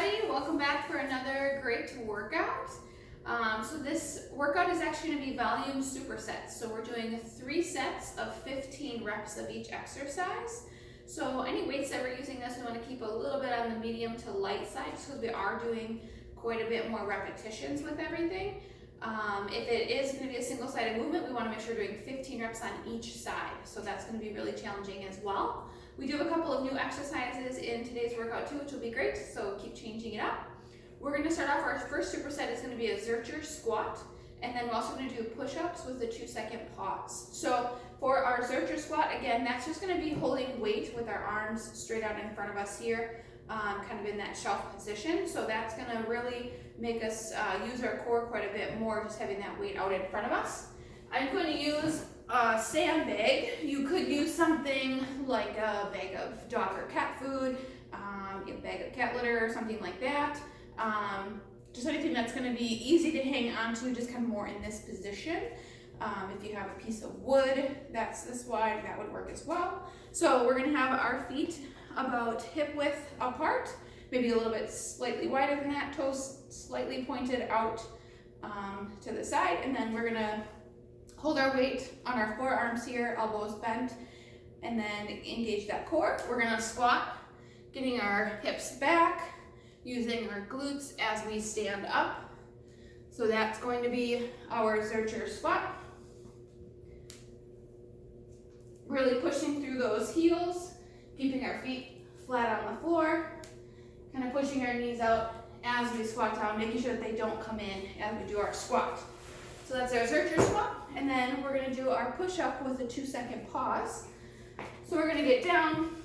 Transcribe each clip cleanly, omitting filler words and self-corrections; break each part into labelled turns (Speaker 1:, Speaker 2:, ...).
Speaker 1: everybody, welcome back for another great workout. So this workout is actually going to be volume supersets. So we're doing 3 sets of 15 reps of each exercise. So any weights that we're using this, we want to keep a little bit on the medium to light side just because we are doing quite a bit more repetitions with everything. If it is going to be a single-sided movement, we want to make sure we're doing 15 reps on each side. So that's going to be really challenging as well. We do have a couple of new exercises in today's workout too, which will be great, so keep changing it up. We're going to start off, our first superset is going to be a Zercher squat, and then we're also going to do push-ups with a 2-second pause. So for our Zercher squat, again, that's just going to be holding weight with our arms straight out in front of us here, kind of in that shelf position. So that's going to really make us use our core quite a bit more, just having that weight out in front of us. I'm going to use a sandbag. You could use something like a bag of dog or cat food, a bag of cat litter or something like that. Just anything that's going to be easy to hang onto, just kind of more in this position. If you have a piece of wood that's this wide, that would work as well. So we're going to have our feet about hip width apart, maybe a little bit slightly wider than that, toes slightly pointed out to the side, and then we're going to hold our weight on our forearms here, elbows bent, and then engage that core. We're going to squat, getting our hips back, using our glutes as we stand up. So that's going to be our Zercher squat. Really pushing through those heels, keeping our feet flat on the floor, kind of pushing our knees out as we squat down, making sure that they don't come in as we do our squat. So that's our Zercher squat, and then we're going to do our push-up with a 2-second pause. So we're going to get down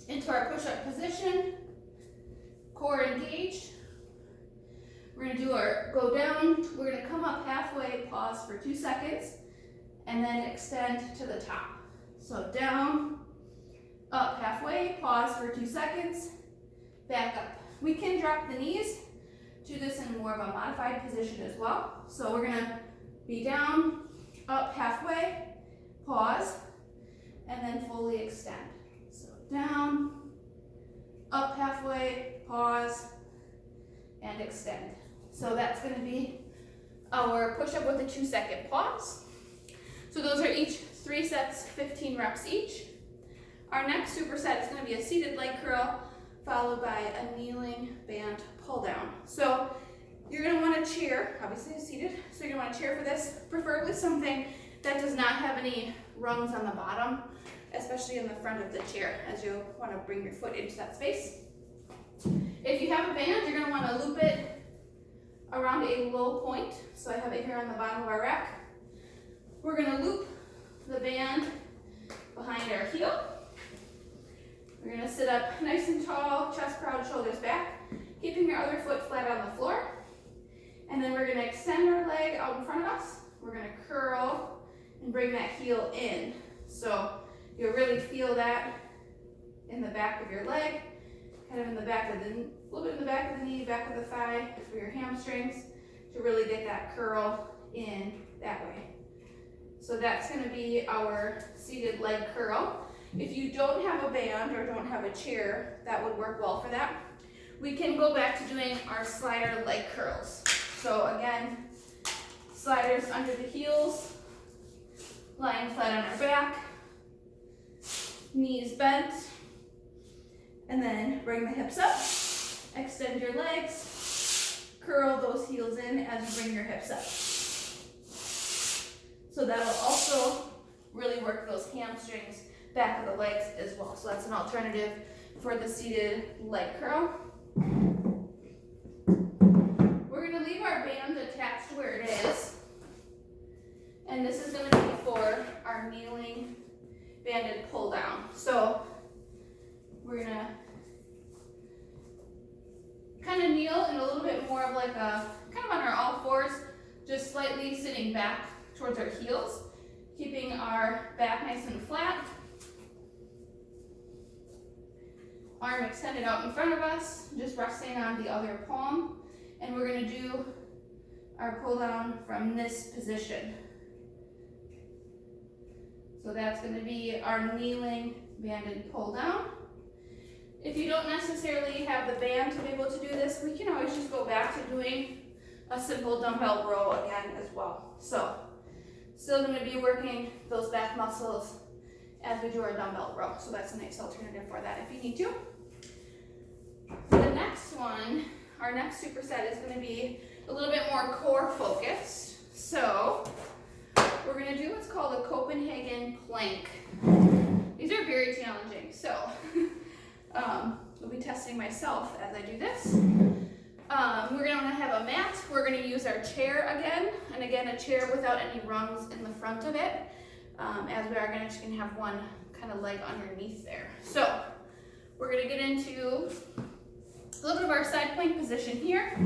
Speaker 1: into our push-up position, core engaged. We're going to do our go down, we're going to come up halfway, pause for 2 seconds, and then extend to the top. So down, up halfway, pause for 2 seconds, back up. We can drop the knees, do this in more of a modified position as well. So we're gonna be down, up halfway, pause, and then fully extend. So down, up halfway, pause, and extend. So that's gonna be our push-up with a 2-second pause. So those are each 3 sets, 15 reps each. Our next superset is gonna be a seated leg curl, followed by a kneeling band pull down. So you're going to want a chair, obviously seated, so you're going to want a chair for this, preferably something that does not have any rungs on the bottom, especially in the front of the chair, as you'll want to bring your foot into that space. If you have a band, you're going to want to loop it around a low point. So I have it here on the bottom of our rack. We're going to loop the band behind our heel. We're going to sit up nice and tall, chest proud, shoulders back, keeping your other foot flat on the floor. And then we're going to extend our leg out in front of us. We're going to curl and bring that heel in. So you'll really feel that in the back of your leg, kind of in the back of the, a little bit in the back of the knee, back of the thigh for your hamstrings to really get that curl in that way. So that's going to be our seated leg curl. If you don't have a band or don't have a chair, that would work well for that. We can go back to doing our slider leg curls. So again, sliders under the heels, lying flat on our back, knees bent, and then bring the hips up, extend your legs, curl those heels in as you bring your hips up. So that'll also really work those hamstrings, back of the legs as well. So that's an alternative for the seated leg curl. We're going to leave our band attached where it is. And this is going to be for our kneeling banded pull down. So we're going to kind of kneel in a little bit more of like a, kind of on our all fours, just slightly sitting back towards our heels, keeping our back nice and flat. Arm extended out in front of us, just resting on the other palm. And we're going to do our pull down from this position. So that's going to be our kneeling banded pull down. If you don't necessarily have the band to be able to do this, we can always just go back to doing a simple dumbbell row again as well. So still going to be working those back muscles as we do our dumbbell row. So that's a nice alternative for that if you need to. The next one, our next superset is going to be a little bit more core focused. So we're going to do what's called a Copenhagen Plank. These are very challenging. So I'll be testing myself as I do this. We're going to have a mat. We're going to use our chair again, and again a chair without any rungs in the front of it, as we are going to have one kind of leg underneath there. So we're going to get into a little bit of our side plank position here.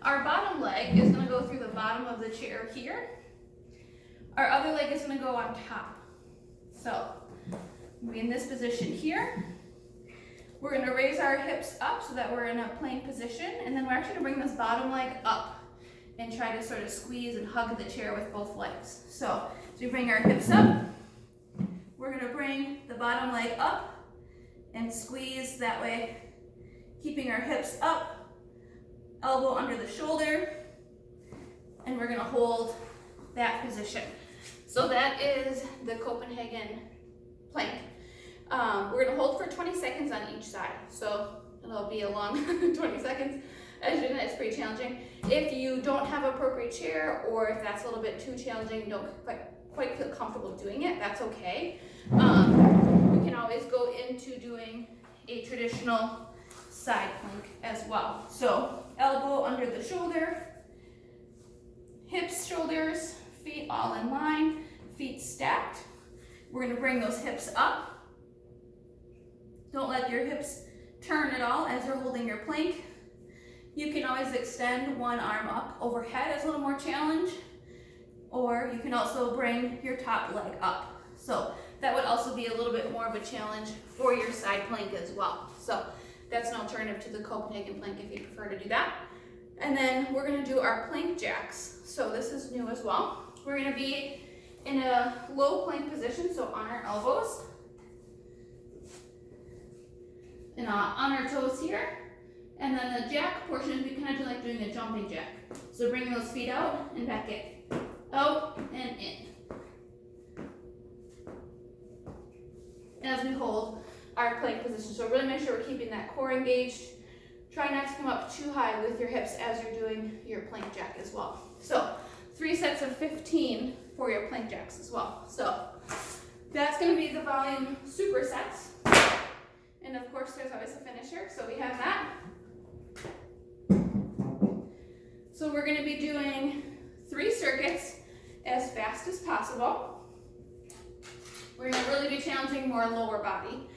Speaker 1: Our bottom leg is going to go through the bottom of the chair here. Our other leg is going to go on top. So we'll be in this position here. We're going to raise our hips up so that we're in a plank position, and then we're actually going to bring this bottom leg up and try to sort of squeeze and hug the chair with both legs. So as we bring our hips up, we're going to bring the bottom leg up and squeeze that way, keeping our hips up, elbow under the shoulder, and we're going to hold that position. So that is the Copenhagen Plank. We're going to hold for 20 seconds on each side, so it'll be a long 20 seconds. As you know, it's pretty challenging. If you don't have an appropriate chair, or if that's a little bit too challenging, don't quite feel comfortable doing it, that's okay. We can always go into doing a traditional side plank as well. So elbow under the shoulder, hips, shoulders, feet all in line, feet stacked. We're going to bring those hips up. Don't let your hips turn at all as you're holding your plank. You can always extend one arm up overhead as a little more challenge, or you can also bring your top leg up. So that would also be a little bit more of a challenge for your side plank as well. So that's an alternative to the Copenhagen Plank if you prefer to do that. And then we're going to do our plank jacks. So this is new as well. We're going to be in a low plank position, so on our elbows. And on our toes here, and then the jack portion, we kind of do like doing a jumping jack. So bring those feet out and back in, out and in. As we hold our plank position. So really make sure we're keeping that core engaged. Try not to come up too high with your hips as you're doing your plank jack as well. So 3 sets of 15 for your plank jacks as well. So that's going to be the volume supersets. And of course, there's always a finisher, so we have that. So we're going to be doing 3 circuits as fast as possible. We're going to really be challenging more lower body,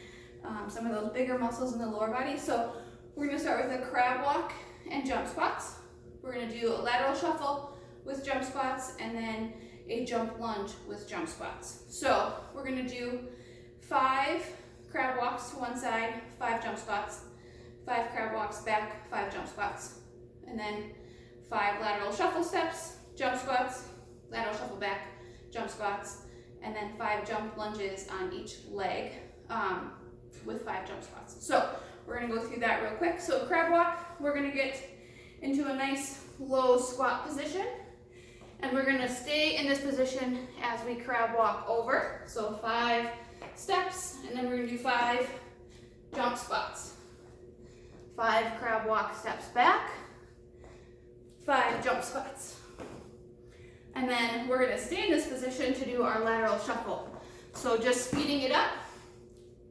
Speaker 1: some of those bigger muscles in the lower body. So we're going to start with a crab walk and jump squats. We're going to do a lateral shuffle with jump squats, and then a jump lunge with jump squats. So we're going to do 5 crab walks to one side, 5 jump squats, 5 crab walks back, 5 jump squats, and then 5 lateral shuffle steps, jump squats, lateral shuffle back, jump squats, and then 5 jump lunges on each leg with 5 jump squats. So we're going to go through that real quick. So crab walk, we're going to get into a nice low squat position, and we're going to stay in this position as we crab walk over. So 5 steps, and then we're going to do 5 jump squats, 5 crab walk steps back, 5 jump squats, and then we're going to stay in this position to do our lateral shuffle. So just speeding it up,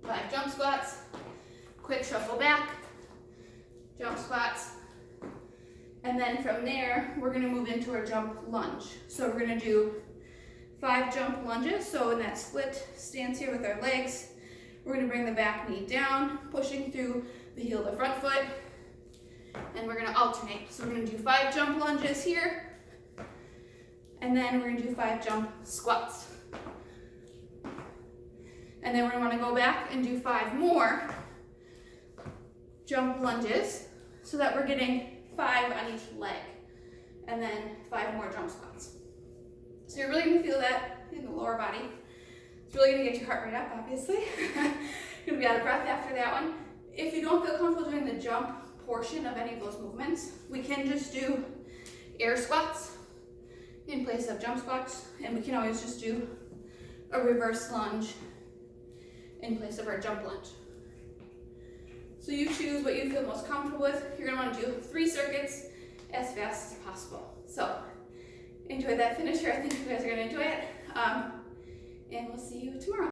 Speaker 1: 5 jump squats, quick shuffle back, jump squats, and then from there we're going to move into our jump lunge. So we're going to do 5 jump lunges, so in that split stance here with our legs, we're going to bring the back knee down, pushing through the heel of the front foot, and we're going to alternate. So we're going to do 5 jump lunges here, and then we're going to do 5 jump squats. And then we're going to want to go back and do 5 more jump lunges so that we're getting 5 on each leg, and then 5 more jump squats. So you're really going to feel that in the lower body. It's really going to get your heart rate up, obviously. You're going to be out of breath after that one. If you don't feel comfortable doing the jump portion of any of those movements, we can just do air squats in place of jump squats, and we can always just do a reverse lunge in place of our jump lunge. So you choose what you feel most comfortable with. You're gonna wanna do 3 circuits as fast as possible. So enjoy that finisher. I think you guys are gonna enjoy it. And we'll see you tomorrow.